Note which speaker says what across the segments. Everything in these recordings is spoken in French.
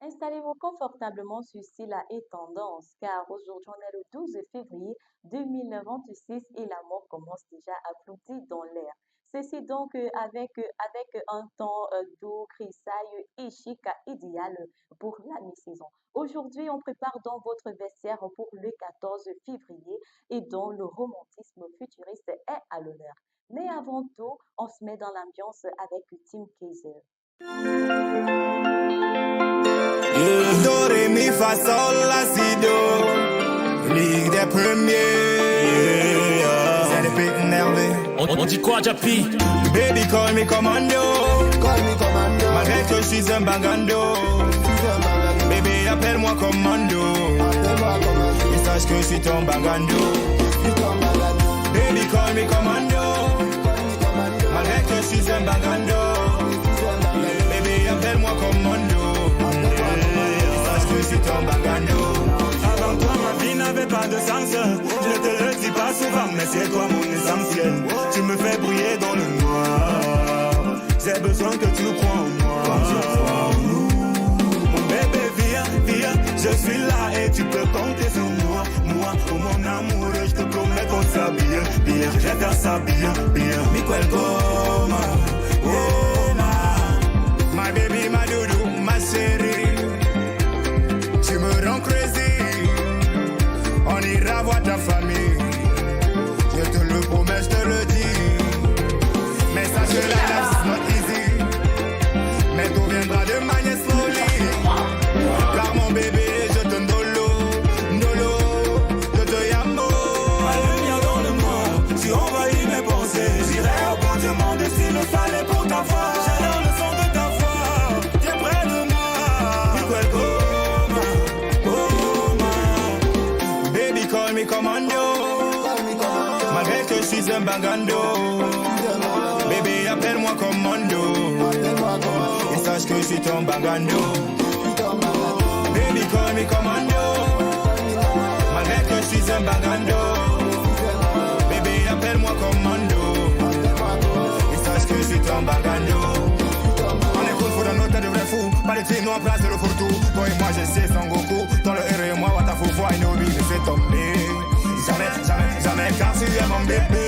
Speaker 1: Installez-vous confortablement sur Scylla et Tendance, car aujourd'hui on est le 12 février 2026 et l'amour commence déjà à flotter dans l'air. Ceci donc avec un temps doux, grisaille et chic idéal pour la mi-saison. Aujourd'hui, on prépare dans votre vestiaire pour le 14 février et dont le romantisme futuriste est à l'honneur. Mais avant tout, on se met dans l'ambiance avec Tim Kaiser.
Speaker 2: Yeah. Do, ré, mi, fa, sol, la, si, do. Ligue des premiers. Yeah. C'est des pics nerveux.
Speaker 3: On dit quoi, Japi?
Speaker 2: Baby, call me commando.
Speaker 4: Call me commando.
Speaker 2: Malgré que je suis un bangando. Baby, appelle-moi commando.
Speaker 4: Appelle-moi commando.
Speaker 2: Et sache que je suis ton bangando.
Speaker 4: Je suis ton malade.
Speaker 2: Baby, call me commando.
Speaker 4: Call me commando.
Speaker 2: Malgré que je suis un bangando. Baby, appelle-moi commando. Et sache que je suis ton bangando.
Speaker 5: Avant toi, ma vie n'avait pas de sens. Je ne te le dis pas souvent, mais c'est toi mon essentiel. Tu me fais briller dans le noir. J'ai besoin que tu crois en moi. Mon bébé, viens, viens, je suis là et tu peux compter sur moi. Moi, pour mon amour, je te promets qu'on s'habille bien. Je vais faire ça bien, bien. Mi quelcoma, oh ma.
Speaker 2: My baby, my doudou, ma chérie. Tu me rends crazy. On ira voir ta famille. Je te le promets, je te le dis. Mais sache que la life is not easy. Mais tout viendra de manière slowly. Car mon bébé, je te ndolo, ndolo, je te yamo.
Speaker 5: La lumière dans le noir, tu envahis mes pensées. J'irai au bout du monde s'il le fallait pour ta voix. J'adore le son de ta voix, viens près de moi. Mi quelcoma, oh ma.
Speaker 2: Baby, call me commando.
Speaker 4: Call me commando.
Speaker 2: Malgré que je suis un bangando. Bébé, appelle-moi commando.
Speaker 4: Appelle-moi commando.
Speaker 2: Et sache que je suis ton bangando.
Speaker 4: Je suis ton malade.
Speaker 2: Baby, call me commando. Malgré que je suis un bangando. Bébé, appelle-moi commando. Et sache que je suis ton bangando. On est cool, faut dans nos têtes de vrais fous. Pas de team, en place de le fourre-tout. Toi et moi, je sais, Son Goku. Dans le héros et moi, Watafoufou, I know me, laissez tomber. Jamais, jamais, jamais, car tu es mon bébé.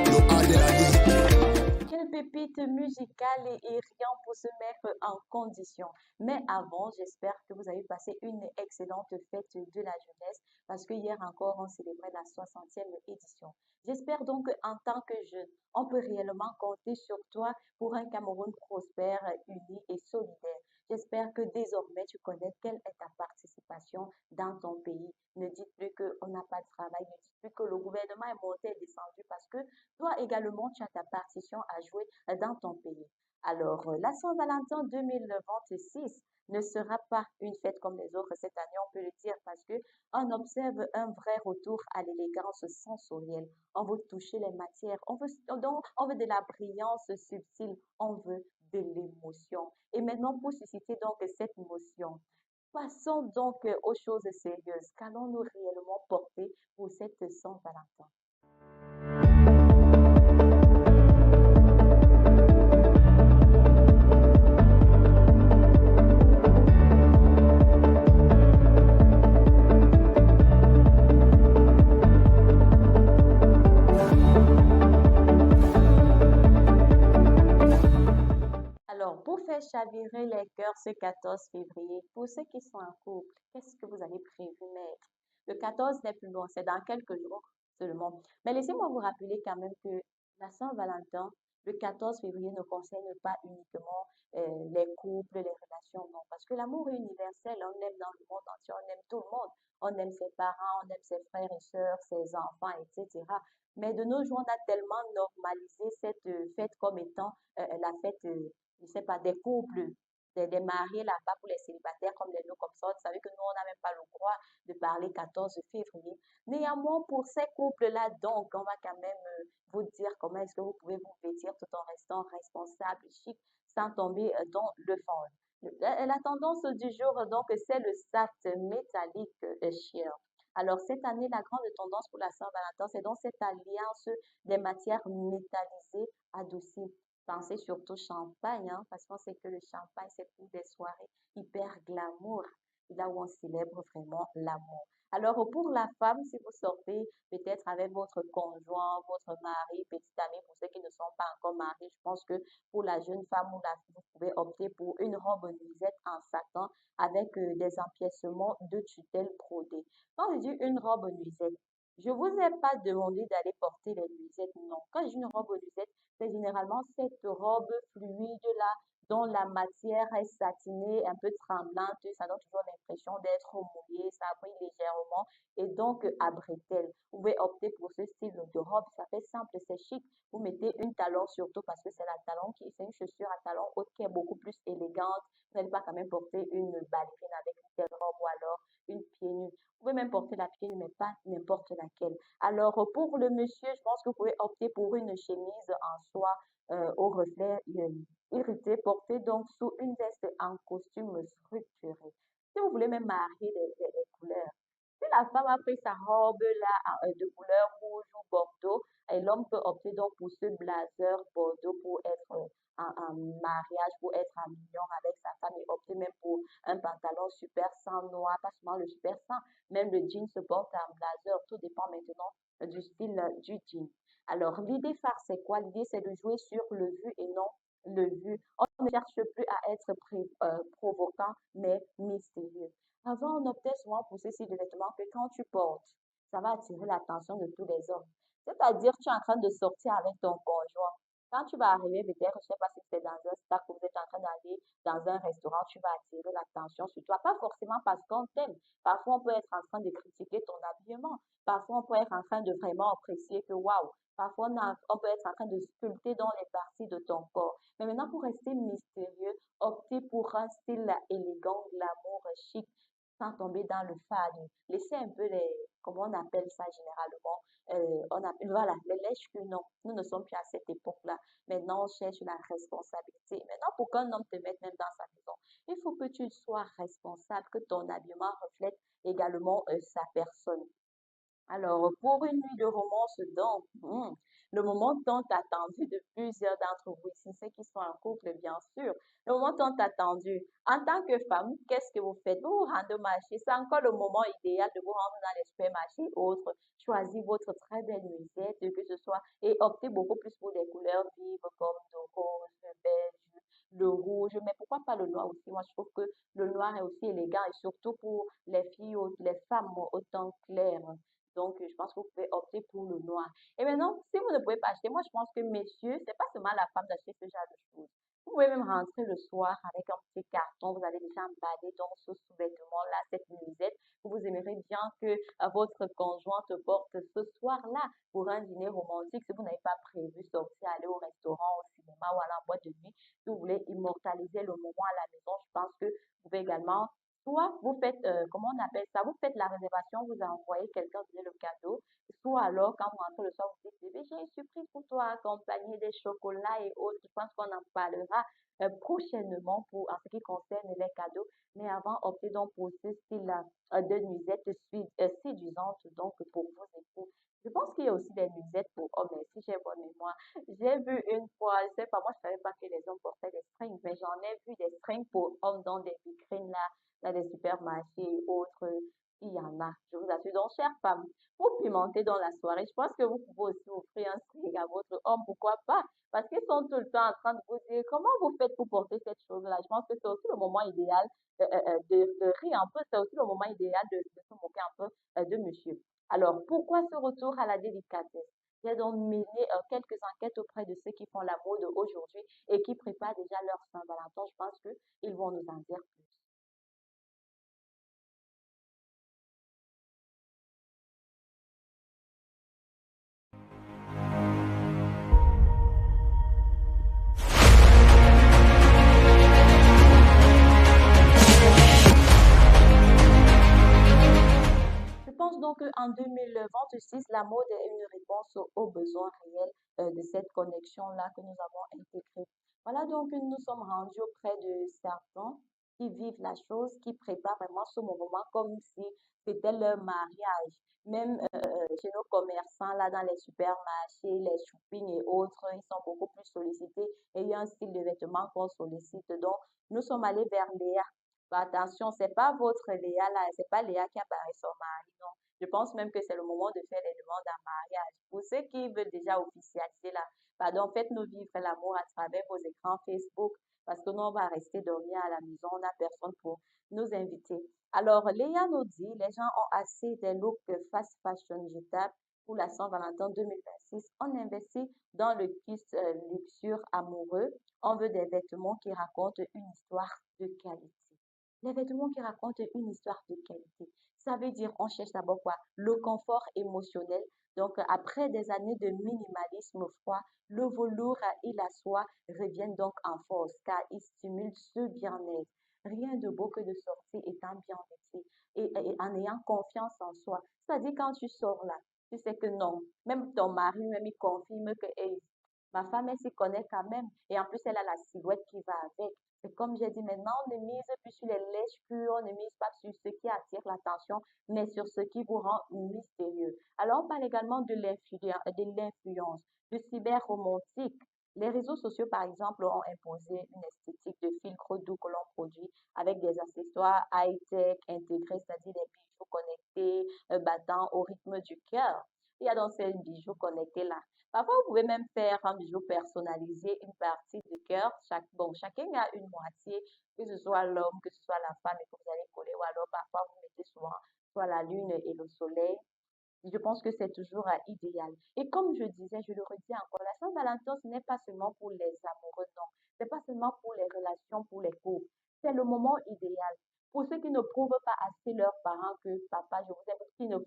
Speaker 4: Le A de la musique.
Speaker 1: Quelle pépite musicale et rien pour se mettre en condition. Mais avant, j'espère que vous avez passé une excellente fête de la jeunesse parce que hier encore, on célébrait la 60e édition. J'espère donc en tant que jeune, on peut réellement compter sur toi pour un Cameroun prospère, uni et solidaire. J'espère que désormais tu connais quelle est ta participation dans ton pays. Ne dites plus qu'on n'a pas de travail, ne dites plus que le gouvernement est monté et descendu parce que toi également, tu as ta partition à jouer dans ton pays. Alors, la Saint-Valentin 2026 ne sera pas une fête comme les autres cette année, on peut le dire, parce que on observe un vrai retour à l'élégance sensorielle. On veut toucher les matières, on veut de la brillance subtile, on veut de l'émotion. Et maintenant, pour susciter donc cette émotion, passons donc aux choses sérieuses. Qu'allons-nous réellement porter pour cette Saint-Valentin? Alors, pour faire chavirer les cœurs ce 14 février, pour ceux qui sont en couple, qu'est-ce que vous avez prévu mettre? Le 14 n'est plus loin, c'est dans quelques jours seulement. Mais laissez-moi vous rappeler quand même que la Saint-Valentin, le 14 février ne concerne pas uniquement les couples, les relations, non. Parce que l'amour est universel, on aime dans le monde entier, on aime tout le monde. On aime ses parents, on aime ses frères et sœurs, ses enfants, etc. Mais de nos jours, on a tellement normalisé cette fête comme étant la fête je sais pas, des couples, des mariés là-bas pour les célibataires comme les nous, comme ça. Vous savez que nous, on n'a même pas le droit de parler 14 février. Néanmoins, pour ces couples-là, donc, on va quand même vous dire comment est-ce que vous pouvez vous vêtir tout en restant responsable, chic, sans tomber dans le fond. La tendance du jour, donc, c'est le sac métallique sheer. Alors, cette année, la grande tendance pour la Saint-Valentin, c'est donc cette alliance des matières métallisées adoucies. Pensez surtout champagne, hein, parce qu'on sait que le champagne, c'est pour des soirées hyper glamour, là où on célèbre vraiment l'amour. Alors, pour la femme, si vous sortez peut-être avec votre conjoint, votre mari, petit ami, pour ceux qui ne sont pas encore mariés, je pense que pour la jeune femme ou vous pouvez opter pour une robe nuisette en satin avec des empiècements de tutelle brodés. Quand je dis une robe nuisette, je vous ai pas demandé d'aller porter les nuisettes, non. Quand je dis une robe nuisette, c'est généralement cette robe fluide là, dont la matière est satinée, un peu tremblante, ça donne toujours l'impression d'être mouillé, ça brille légèrement et donc à bretelles. Vous pouvez opter pour ce style de robe, ça fait simple, c'est chic. Vous mettez une talon surtout parce que c'est la talon qui, c'est une chaussure à talon haute qui est beaucoup plus élégante. Vous n'allez pas quand même porter une ballerine avec une telle robe ou alors une pieds nus. Vous pouvez même porter la pied nue, mais pas n'importe laquelle. Alors, pour le monsieur, je pense que vous pouvez opter pour une chemise en soie au reflet irrité, portée donc sous une veste en costume structuré. Si vous voulez même marier les couleurs, si la femme a pris sa robe là de couleur rouge ou bordeaux, et l'homme peut opter donc pour ce blazer bordeaux pour être en mariage, pour être en union avec sa femme et opter même pour un pantalon super sang noir, pas seulement le super sang, même le jean se porte en blazer, tout dépend maintenant du style du jean. Alors, l'idée phare, c'est quoi? L'idée, c'est de jouer sur le vu et non le vu. On ne cherche plus à être provoquant, mais mystérieux. Avant, on optait souvent pour ce style de vêtements que quand tu portes, ça va attirer l'attention de tous les hommes. C'est-à-dire, tu es en train de sortir avec ton conjoint. Quand tu vas arriver, peut-être, je ne sais pas si c'est dans un stack ou vous êtes en train d'aller dans un restaurant, tu vas attirer l'attention sur toi. Pas forcément parce qu'on t'aime. Parfois, on peut être en train de critiquer ton habillement. Parfois, on peut être en train de vraiment apprécier que waouh. Parfois, on peut être en train de sculpter dans les parties de ton corps. Mais maintenant, pour rester mystérieux, optez pour un style élégant, glamour, chic, sans tomber dans le fade. Laissez un peu les, comment on appelle ça généralement, voilà, les lèches que non, nous ne sommes plus à cette époque-là. Maintenant, on cherche la responsabilité. Maintenant, pour qu'un homme te mette même dans sa maison, il faut que tu sois responsable, que ton habillement reflète également sa personne. Alors, pour une nuit de romance, donc, le moment tant attendu de plusieurs d'entre vous ici, ceux qui sont en couple, bien sûr, le moment tant attendu. En tant que femme, qu'est-ce que vous faites? Vous vous rendez au marché. C'est encore le moment idéal de vous rendre dans les supermarchés ou autres. Choisissez votre très belle nuisette, que ce soit, et optez beaucoup plus pour des couleurs vives comme le rose, le beige, le rouge, mais pourquoi pas le noir aussi? Moi, je trouve que le noir est aussi élégant et surtout pour les filles, les femmes au teint clair. Donc, je pense que vous pouvez opter pour le noir. Et maintenant, si vous ne pouvez pas acheter, moi, je pense que messieurs, c'est pas seulement la femme d'acheter ce genre de choses. Vous pouvez même rentrer le soir avec un petit carton, vous allez déjà emballer dans ce sous-vêtement-là, cette nuisette, que vous aimerez bien que votre conjointe porte ce soir-là pour un dîner romantique. Si vous n'avez pas prévu sortir, aller au restaurant, au cinéma ou aller en boîte de nuit, si vous voulez immortaliser le moment à la maison, je pense que vous pouvez également soit vous faites, comment on appelle ça, vous faites la réservation, vous envoyez quelqu'un donner le cadeau, soit alors quand vous rentrez le soir, vous dites, bébé, j'ai une surprise pour toi, accompagné des chocolats et autres. Je pense qu'on en parlera prochainement pour, en ce qui concerne les cadeaux. Mais avant, optez donc pour ce style-là de nuisette séduisante donc pour vos époux. Je pense qu'il y a aussi des nuisettes pour hommes, mais si j'ai bonne mémoire. J'ai vu une fois, je sais pas, moi je savais pas que les hommes portaient des strings, mais j'en ai vu des strings pour hommes dans des vitrines là dans les supermarchés et autres, il y en a, je vous assure. Donc, chère femme, pour pimenter dans la soirée, je pense que vous pouvez aussi offrir un string à votre homme, pourquoi pas? Parce qu'ils sont tout le temps en train de vous dire comment vous faites pour porter cette chose-là. Je pense que c'est aussi le moment idéal de rire un peu, c'est aussi le moment idéal de se moquer un peu de monsieur. Alors, pourquoi ce retour à la délicatesse? J'ai donc mené quelques enquêtes auprès de ceux qui font la mode aujourd'hui et qui préparent déjà leur Saint-Valentin. Je pense qu'ils vont nous en dire plus. Je pense donc qu'en 2026, la mode est une réponse aux besoins réels de cette connexion-là que nous avons intégrée. Voilà donc nous sommes rendus auprès de certains. qui vivent la chose, qui préparent vraiment ce moment comme si c'était leur mariage. Même chez nos commerçants, là, dans les supermarchés, les shopping et autres, ils sont beaucoup plus sollicités et il y a un style de vêtements qu'on sollicite. Donc, nous sommes allés vers Léa. Bah, attention, c'est pas votre Léa là, c'est pas Léa qui a barré son mari, non. Je pense même que c'est le moment de faire les demandes en mariage. Pour ceux qui veulent déjà officialiser là, pardon, faites-nous vivre l'amour à travers vos écrans Facebook parce que nous, on va rester dormir à la maison, on n'a personne pour nous inviter. Alors, Léa nous dit, les gens ont assez des looks fast fashion jetables pour la Saint-Valentin 2026. On investit dans le kiss luxure amoureux. On veut des vêtements qui racontent une histoire de qualité. Les vêtements qui racontent une histoire de qualité. Ça veut dire, on cherche d'abord quoi? Le confort émotionnel. Donc, après des années de minimalisme froid, le velours et la soie reviennent donc en force car ils stimulent ce bien-être. Rien de beau que de sortir étant bien vêtu et en ayant confiance en soi. C'est-à-dire quand tu sors là, tu sais que non. Même ton mari, même il confirme que hey, ma femme, elle s'y connaît quand même. Et en plus, elle a la silhouette qui va avec. C'est comme j'ai dit maintenant, on ne mise plus sur les lèches pures, on ne mise pas sur ce qui attire l'attention, mais sur ce qui vous rend mystérieux. Alors, on parle également de l'influence, du cyber-romantique. Les réseaux sociaux, par exemple, ont imposé une esthétique de filtre doux que l'on produit avec des accessoires high-tech intégrés, c'est-à-dire des bijoux connectés, battant au rythme du cœur. Il y a donc ces bijoux connectés-là. Parfois, vous pouvez même faire un bijou personnalisé, une partie du cœur. Bon, chacun a une moitié, que ce soit l'homme, que ce soit la femme, et que vous allez coller. Ou alors, parfois, vous mettez souvent soit la lune et le soleil. Je pense que c'est toujours idéal. Et comme je disais, je le redis encore, la Saint-Valentin, ce n'est pas seulement pour les amoureux, non. C'est pas seulement pour les relations, pour les couples. C'est le moment idéal. Pour ceux qui ne prouvent pas assez leurs parents que papa, je vous aime, qui ne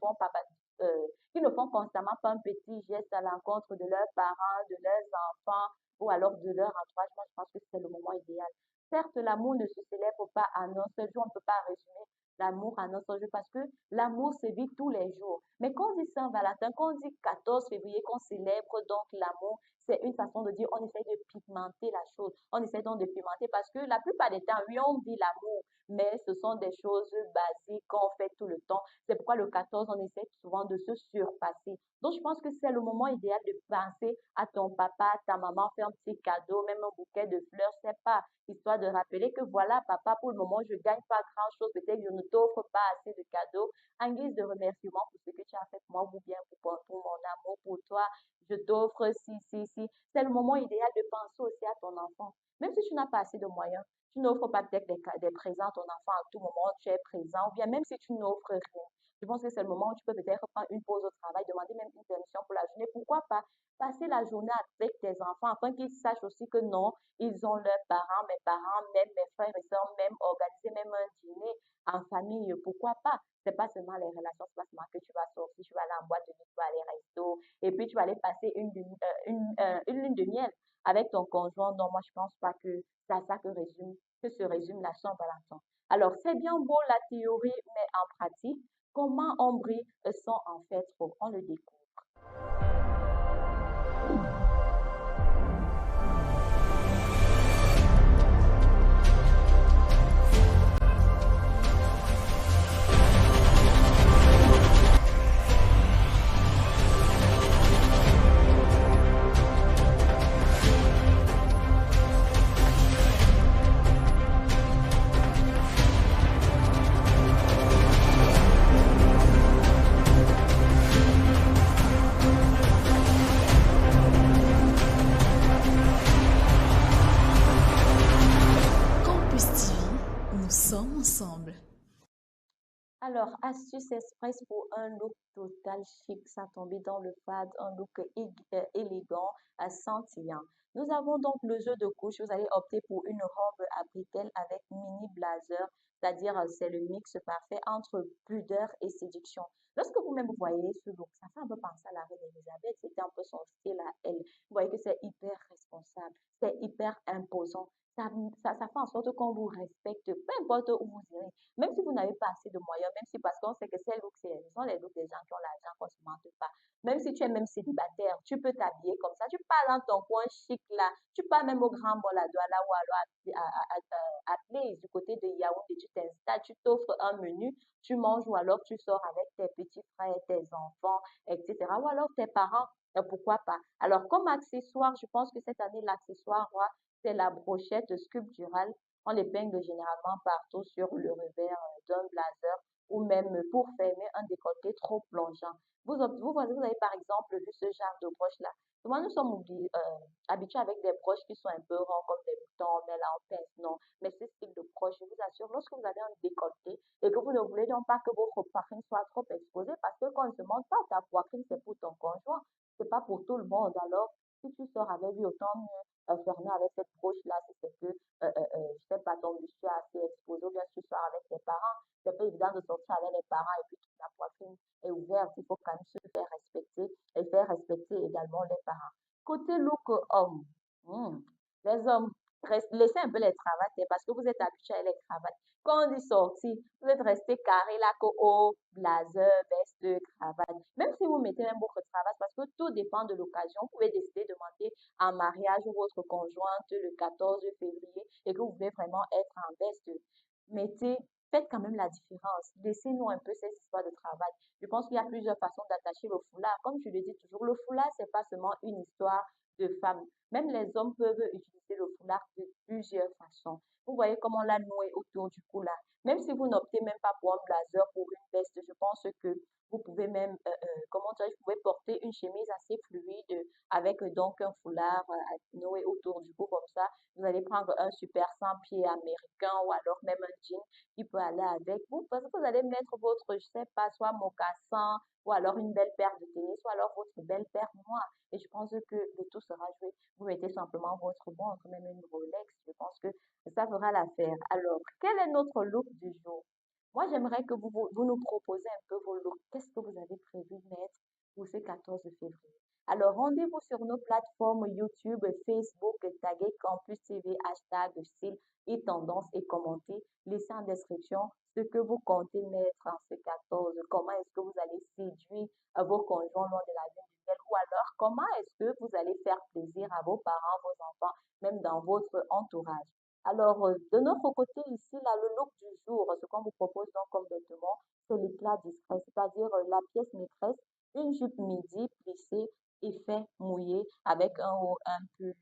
Speaker 1: font constamment pas un petit geste à l'encontre de leurs parents, de leurs enfants ou alors de leur entourage, moi je pense que c'est le moment idéal. Certes, l'amour ne se célèbre pas en un seul jour, on ne peut pas résumer l'amour en un seul jour parce que l'amour se vit tous les jours. Mais quand on dit Saint-Valentin, quand on dit 14 février, qu'on célèbre donc l'amour, c'est une façon de dire on essaie de pigmenter la chose. On essaie donc de pigmenter parce que la plupart des temps, oui, on dit l'amour, mais ce sont des choses basiques qu'on fait tout le temps. C'est pourquoi le 14, on essaie souvent de se surpasser. Donc, je pense que c'est le moment idéal de penser à ton papa, à ta maman, faire un petit cadeau, même un bouquet de fleurs, c'est pas, histoire de rappeler que voilà, papa, pour le moment, je gagne pas grand-chose, peut-être que je ne t'offre pas assez de cadeaux, en guise de remerciement pour ce que tu as fait pour moi ou bien pour mon amour pour toi, je t'offre si. C'est le moment idéal de penser aussi à ton enfant. Même si tu n'as pas assez de moyens, tu n'offres pas peut-être des présents à ton enfant à tout moment, tu es présent, ou bien même si tu n'offres rien. Je pense que c'est le moment où tu peux peut-être prendre une pause au travail, demander même une permission pour la journée. Pourquoi pas passer la journée avec tes enfants afin qu'ils sachent aussi que non, ils ont leurs parents, même mes frères et sœurs, même organiser même un dîner en famille. Pourquoi pas? C'est pas seulement les relations, c'est pas seulement que tu vas sortir, tu vas aller en boîte de nuit, tu vas aller au resto, et puis tu vas aller passer une lune de miel avec ton conjoint. Non, moi je pense pas que c'est à ça que se résume la Saint-Valentin. Alors, c'est bien beau la théorie, mais en pratique, comment on brille sans en fait trop? On le découvre.
Speaker 3: Campus TV, nous sommes ensemble.
Speaker 1: Alors, astuce express pour un look total chic, sans tomber dans le fade, un look élégant, scintillant. Nous avons donc le jeu de couche. Vous allez opter pour une robe à bretelles avec mini blazer, c'est-à-dire c'est le mix parfait entre pudeur et séduction. Lorsque vous-même voyez ce look, ça fait un peu penser à la reine Elisabeth, c'était un peu son style à elle. Vous voyez que c'est hyper responsable, c'est hyper imposant. Ça fait en sorte qu'on vous respecte, peu importe où vous irez. Même si vous n'avez pas assez de moyens, même si parce qu'on sait que ces looks, ce sont les looks des gens qui ont l'argent, qu'on ne se mente pas. Même si tu es même célibataire, tu peux t'habiller comme ça. Tu pars dans ton coin chic là. Tu pars même au Grand Mall à Douala ou alors à Place du côté de Yaoundé. Tu t'installes, tu t'offres un menu, tu manges ou alors tu sors avec tes petits frères, tes enfants, etc. Ou alors tes parents. Pourquoi pas? Alors, comme accessoire, je pense que cette année, l'accessoire, ouais, c'est la brochette sculpturale. On l'épingle généralement partout sur le revers d'un blazer ou même pour fermer un décolleté trop plongeant. Vous avez par exemple vu ce genre de broche-là. Souvent, nous sommes habitués avec des broches qui sont un peu ronds comme des boutons, mais là, on pince, non. Mais ce style de broche, je vous assure, lorsque vous avez un décolleté et que vous ne voulez donc pas que votre poitrine soit trop exposée, parce que quand on ne se montre pas ta poitrine, c'est pour ton conjoint, c'est pas pour tout le monde. Alors, si tu sors avec lui, autant mieux fermer avec cette broche-là, si c'est que, je sais pas, ton bustier est assez exposé, ou bien si tu sors avec tes parents, c'est pas évident de sortir avec les parents et puis toute la poitrine est ouverte. Il faut quand même se faire respecter et faire respecter également les parents. Côté look homme, hmm, les hommes, laissez un peu les cravates hein, parce que vous êtes habitués à les cravates. Quand on dit sortir, vous êtes resté carré là, que haut, blazer, veste, cravate. Même si vous mettez même votre cravate, parce que tout dépend de l'occasion, vous pouvez décider de demander en mariage votre conjointe le 14 février et que vous voulez vraiment être en veste. Mettez, faites quand même la différence. Laissez-nous un peu ces histoires de travail. Je pense qu'il y a plusieurs façons d'attacher le foulard. Comme je le dis toujours, le foulard, c'est pas seulement une histoire de femme. Même les hommes peuvent utiliser le foulard de plusieurs façons. Vous voyez comment on l'a noué autour du cou là. Même si vous n'optez même pas pour un blazer, pour une veste, je pense que vous pouvez même, comment dire, vous pouvez porter une chemise assez fluide avec donc un foulard noué autour du cou comme ça. Vous allez prendre un super 100 pieds américain ou alors même un jean qui peut aller avec vous parce que vous allez mettre votre, je sais pas, soit mocassin ou alors une belle paire de tennis ou alors votre belle paire noire. Et je pense que le tout sera joué. Vous mettez simplement votre montre, même une Rolex. Je pense que ça fera l'affaire. Alors, quel est notre look du jour? Moi, j'aimerais que vous nous proposez un peu vos looks. Qu'est-ce que vous avez prévu de mettre pour ce 14 février? Alors, rendez-vous sur nos plateformes YouTube, Facebook, taguez Campus TV, hashtag style et tendance et commentez. Laissez en description ce que vous comptez mettre en ce 14. Comment est-ce que vous allez séduire vos conjoints lors de la lune de miel ou alors comment est-ce que vous allez faire plaisir à vos parents, vos enfants, même dans votre entourage. Alors, de notre côté ici, là, le look du jour, ce qu'on vous propose donc comme vêtement, c'est l'éclat discret, c'est-à-dire la pièce maîtresse, une jupe midi plissée, effet mouillé, avec un haut un pull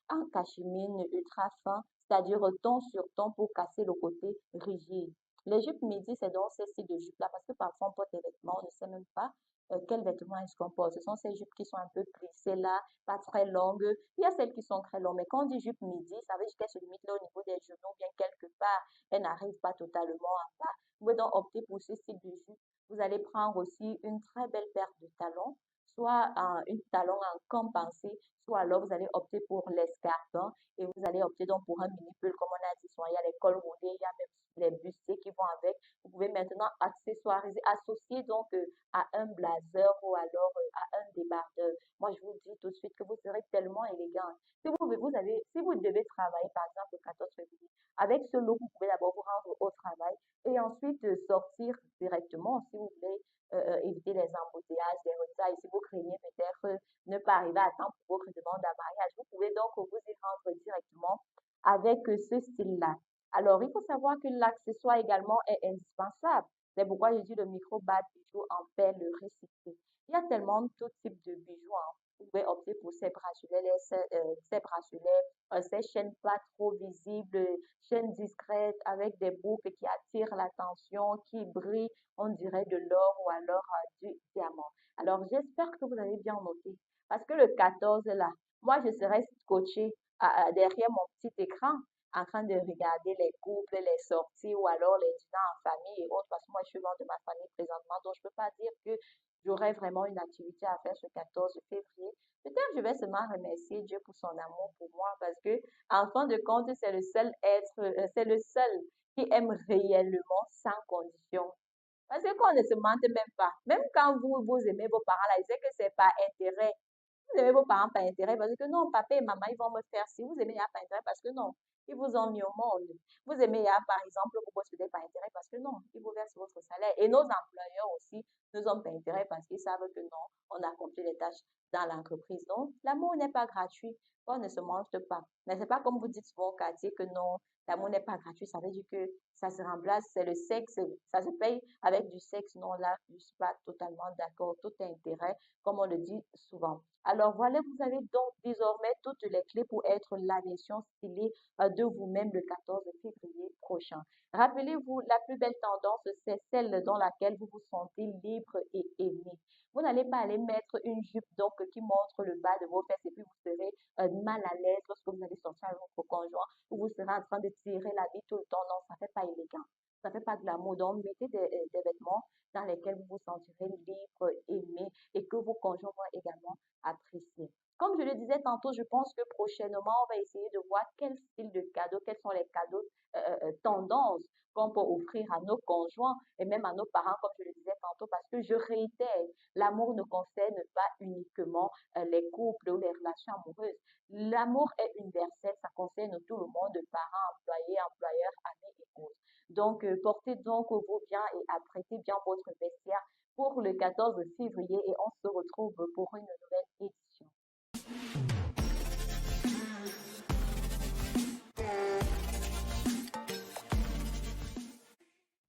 Speaker 1: en cachemire ultra fin, c'est-à-dire ton sur ton pour casser le côté rigide. Les jupes midi, c'est donc ces styles de jupes-là, parce que parfois on porte des vêtements, on ne sait même pas quels vêtements est-ce qu'on porte. Ce sont ces jupes qui sont un peu plissées là, pas très longues. Il y a celles qui sont très longues, mais quand on dit jupe midi, ça veut dire qu'elle se limite là au niveau des genoux, bien quelque part, elle n'arrive pas totalement à bas. Vous pouvez donc opter pour ce style de jupe. Vous allez prendre aussi une très belle paire de talons, soit une talon en compensé, soit alors vous allez opter pour l'escarpin et vous allez opter donc pour un mini pull, comme on a dit, soit il y a les cols roulés, il y a même les bustiers qui vont avec. Vous pouvez maintenant accessoiriser, associer donc à un blazer ou alors à un débardeur. Moi, je vous dis tout de suite que vous serez tellement élégant. Si vous devez travailler, par exemple, le 14 février, avec ce look, vous pouvez d'abord vous rendre au travail et ensuite sortir directement si vous voulez éviter les embouteillages, les retards. Et si vous craignez peut-être ne pas arriver à temps pour votre demande à mariage, vous pouvez donc vous y rendre directement avec ce style-là. Alors, il faut savoir que l'accessoire également est indispensable. C'est pourquoi je dis le micro-bas bijoux en perles recyclées. Il y a tellement de tout type de bijoux. Hein. Vous pouvez opter pour ces bracelets, ces bracelets, ces chaînes pas trop visibles, chaînes discrètes avec des boucles qui attirent l'attention, qui brillent, on dirait de l'or ou alors du diamant. Alors, j'espère que vous avez bien noté. Parce que le 14 là, moi, je serai scotché derrière mon petit écran en train de regarder les couples, les sorties ou alors les dîners en famille et autres, parce que moi, je suis loin de ma famille présentement, donc je ne peux pas dire que j'aurai vraiment une activité à faire ce 14 février. Peut-être je vais seulement remercier Dieu pour son amour pour moi, parce que, en fin de compte, c'est le seul être, c'est le seul qui aime réellement sans condition. Parce que qu'on ne se mente même pas. Même quand vous aimez vos parents, là, ils savent que c'est par intérêt. Vous aimez vos parents par intérêt parce que non, papa et maman, ils vont me faire si. Vous aimez Yah par intérêt parce que non, ils vous ont mis au monde. Vous aimez Yah, par exemple, vous postulez par intérêt parce que non, ils vous versent votre salaire. Et nos employeurs aussi ne sont pas intérêts parce qu'ils savent que non, on accomplit les tâches dans l'entreprise. Donc, l'amour n'est pas gratuit. On ne se mange pas. Mais c'est pas comme vous dites souvent au quartier que non, l'amour n'est pas gratuit. Ça veut dire que ça se remplace, c'est le sexe, ça se paye avec du sexe. Non, là, je ne suis pas totalement d'accord. Tout est intérêt, comme on le dit souvent. Alors voilà, vous avez donc désormais toutes les clés pour être la version stylée de vous-même le 14 février prochain. Rappelez-vous, la plus belle tendance, c'est celle dans laquelle vous vous sentez libre et aimé. Vous n'allez pas aller mettre une jupe donc qui montre le bas de vos fesses et puis vous serez mal à l'aise lorsque vous allez sortir avec votre conjoint ou vous serez en train de tirer la vie tout le temps. Non, ça ne fait pas élégant. Ça ne fait pas de l'amour. Donc, mettez des vêtements dans lesquels vous vous sentirez libre, aimé et que vos conjoints vont également apprécier. Comme je le disais tantôt, je pense que prochainement, on va essayer de voir quel style de cadeaux, quels sont les cadeaux tendances qu'on peut offrir à nos conjoints et même à nos parents, comme je le disais tantôt, parce que je réitère, l'amour ne concerne pas uniquement les couples ou les relations amoureuses. L'amour est universel, ça concerne tout le monde, parents, employés, employeurs, amis et autres. Donc, portez donc vos biens et apprêtez bien votre vestiaire pour le 14 février et on se retrouve pour une nouvelle